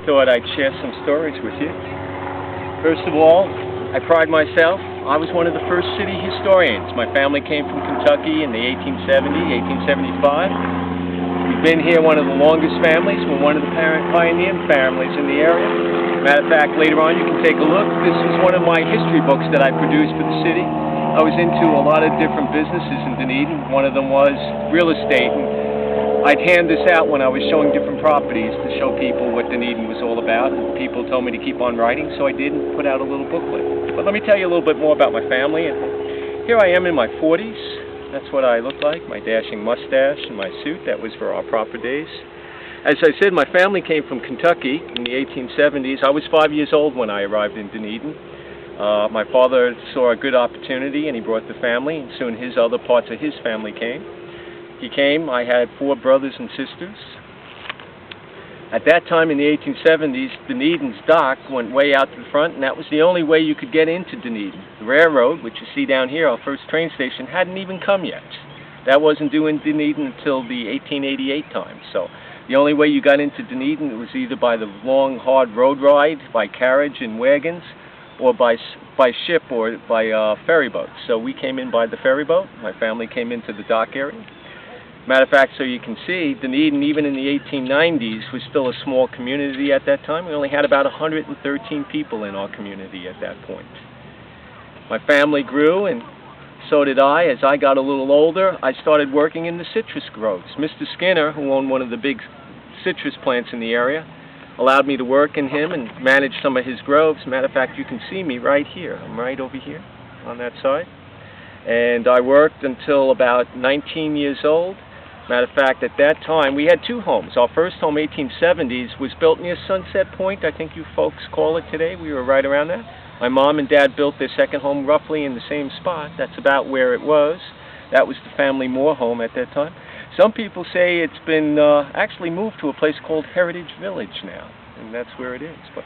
thought I'd share some stories with you. First of all, I pride myself. I was one of the first city historians. My family came from Kentucky in the 1875. We've been here one of the longest families. We're one of the pioneer families in the area. Matter of fact, later on you can take a look. This is one of my history books that I produced for the city. I was into a lot of different businesses in Dunedin. One of them was real estate. And I'd hand this out when I was showing different properties to show people what Dunedin was all about. And people told me to keep on writing, so I did and put out a little booklet. But let me tell you a little bit more about my family. And here I am in my 40s. That's what I look like, my dashing mustache and my suit. That was for our proper days. As I said, my family came from Kentucky in the 1870s. I was 5 years old when I arrived in Dunedin. My father saw a good opportunity and he brought the family, and soon other parts of his family came. He came. I had 4 brothers and sisters. At that time in the 1870s, Dunedin's dock went way out to the front, and that was the only way you could get into Dunedin. The railroad, which you see down here, our first train station, hadn't even come yet. That wasn't due in Dunedin until the 1888 time. So the only way you got into Dunedin was either by the long, hard road ride, by carriage and wagons, or by ship or by ferry boat. So we came in by the ferry boat. My family came into the dock area. Matter of fact, so you can see, Dunedin, even in the 1890s, was still a small community at that time. We only had about 113 people in our community at that point. My family grew, and so did I. As I got a little older, I started working in the citrus groves. Mr. Skinner, who owned one of the big citrus plants in the area, allowed me to work in him and manage some of his groves. Matter of fact, you can see me right here. I'm right over here on that side. And I worked until about 19 years old. Matter of fact, at that time, we had 2 homes. Our first home, 1870s, was built near Sunset Point. I think you folks call it today. We were right around that. My mom and dad built their second home roughly in the same spot. That's about where it was. That was the family Moore home at that time. Some people say it's been actually moved to a place called Heritage Village now, and that's where it is. But